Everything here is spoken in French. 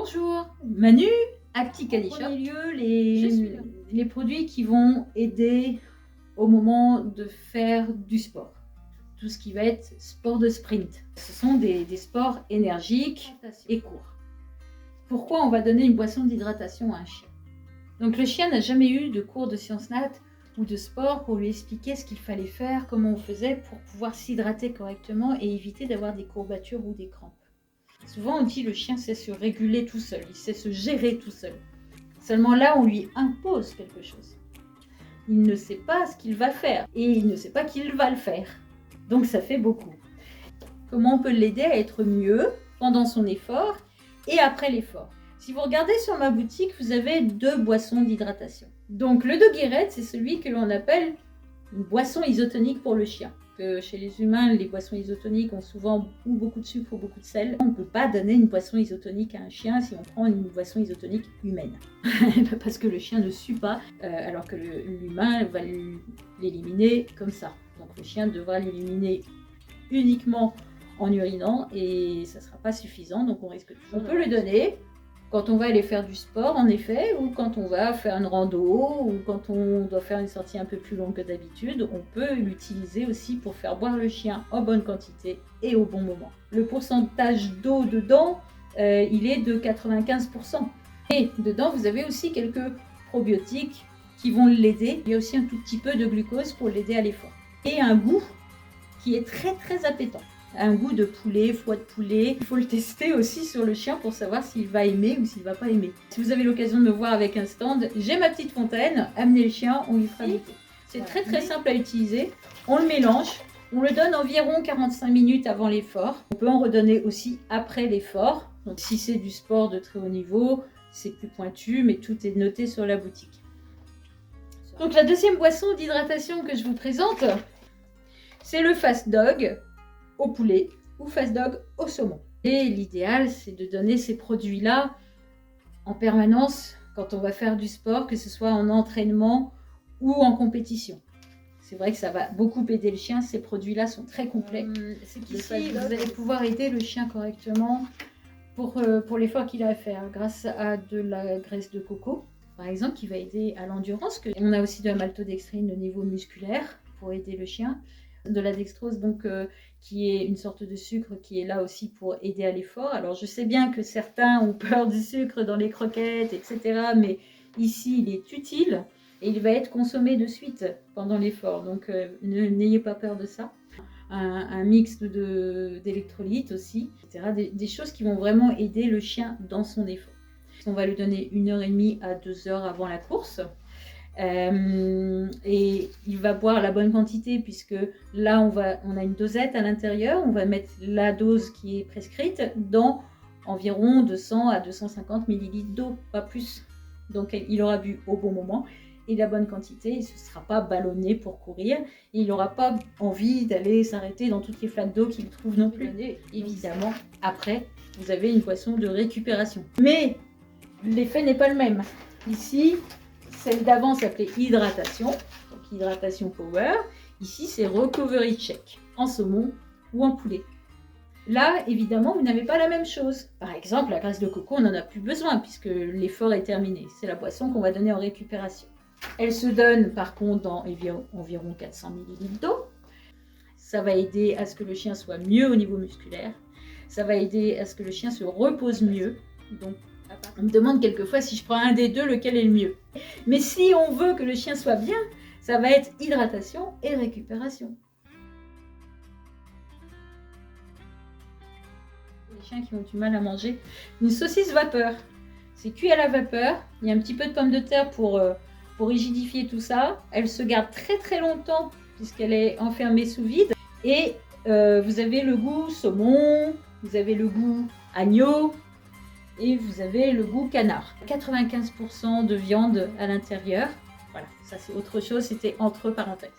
Bonjour, Manu, Acticali Shop. En premier lieu, les produits qui vont aider au moment de faire du sport. Tout ce qui va être sport de sprint. Ce sont des sports énergiques et courts. Pourquoi on va donner une boisson d'hydratation à un chien? Donc le chien n'a jamais eu de cours de sciences nat ou de sport pour lui expliquer ce qu'il fallait faire, comment on faisait pour pouvoir s'hydrater correctement et éviter d'avoir des courbatures ou des crampes. Souvent on dit que le chien sait se réguler tout seul, il sait se gérer tout seul. Seulement là on lui impose quelque chose. Il ne sait pas ce qu'il va faire et il ne sait pas qu'il va le faire. Donc ça fait beaucoup. Comment on peut l'aider à être mieux pendant son effort et après l'effort? Si vous regardez sur ma boutique, vous avez 2 boissons d'hydratation. Donc le Doggy Red, c'est celui que l'on appelle une boisson isotonique pour le chien. Chez les humains, les boissons isotoniques ont souvent ou beaucoup de sucre ou beaucoup de sel. On ne peut pas donner une boisson isotonique à un chien si on prend une boisson isotonique humaine. Parce que le chien ne sue pas, alors que l'humain va l'éliminer comme ça. Donc le chien devra l'éliminer uniquement en urinant et ça ne sera pas suffisant, donc on risque toujours. On peut le donner quand on va aller faire du sport, en effet, ou quand on va faire une rando, ou quand on doit faire une sortie un peu plus longue que d'habitude, on peut l'utiliser aussi pour faire boire le chien en bonne quantité et au bon moment. Le pourcentage d'eau dedans, il est de 95%. Et dedans, vous avez aussi quelques probiotiques qui vont l'aider. Il y a aussi un tout petit peu de glucose pour l'aider à l'effort. Et un goût qui est très très appétant. Un goût de poulet, foie de poulet. Il faut le tester aussi sur le chien pour savoir s'il va aimer ou s'il ne va pas aimer. Si vous avez l'occasion de me voir avec un stand, j'ai ma petite fontaine, amenez le chien, on lui fera goûter. C'est très très simple à utiliser. On le mélange, on le donne environ 45 minutes avant l'effort. On peut en redonner aussi après l'effort. Donc si c'est du sport de très haut niveau, c'est plus pointu, mais tout est noté sur la boutique. Donc la deuxième boisson d'hydratation que je vous présente, c'est le Fast Dog au poulet ou Fast Dog au saumon. Et l'idéal, c'est de donner ces produits-là en permanence quand on va faire du sport, que ce soit en entraînement ou en compétition. C'est vrai que ça va beaucoup aider le chien, ces produits-là sont très complets. C'est qu'ici, vous allez pouvoir aider le chien correctement pour l'effort qu'il a à faire grâce à de la graisse de coco, par exemple, qui va aider à l'endurance. On a aussi de la maltodextrine au niveau musculaire pour aider le chien. De la dextrose, donc qui est une sorte de sucre qui est là aussi pour aider à l'effort. Alors je sais bien que certains ont peur du sucre dans les croquettes, etc. Mais ici, il est utile et il va être consommé de suite pendant l'effort. Donc n'ayez pas peur de ça. Un mix d'électrolytes aussi, etc. Des choses qui vont vraiment aider le chien dans son effort. On va lui donner 1h30 à 2 heures avant la course. Et il va boire la bonne quantité puisque là on a une dosette à l'intérieur, on va mettre la dose qui est prescrite dans environ 200 à 250 ml d'eau, pas plus. Donc il aura bu au bon moment et la bonne quantité, il ne se sera pas ballonné pour courir et il n'aura pas envie d'aller s'arrêter dans toutes les flaques d'eau qu'il trouve non plus. Évidemment, après vous avez une boisson de récupération. Mais l'effet n'est pas le même. Ici, celle d'avant s'appelait hydratation, donc hydratation power. Ici, c'est recovery check, en saumon ou en poulet. Là, évidemment, vous n'avez pas la même chose. Par exemple, la graisse de coco, on n'en a plus besoin puisque l'effort est terminé. C'est la boisson qu'on va donner en récupération. Elle se donne par contre dans environ 400 ml d'eau. Ça va aider à ce que le chien soit mieux au niveau musculaire. Ça va aider à ce que le chien se repose mieux. Donc, on me demande quelquefois si je prends un des deux, lequel est le mieux. Mais si on veut que le chien soit bien, ça va être hydratation et récupération. Les chiens qui ont du mal à manger, une saucisse vapeur. C'est cuit à la vapeur, il y a un petit peu de pommes de terre pour rigidifier tout ça. Elle se garde très très longtemps puisqu'elle est enfermée sous vide. Et vous avez le goût saumon, vous avez le goût agneau, et vous avez le goût canard. 95% de viande à l'intérieur. Voilà, ça c'est autre chose, c'était entre parenthèses.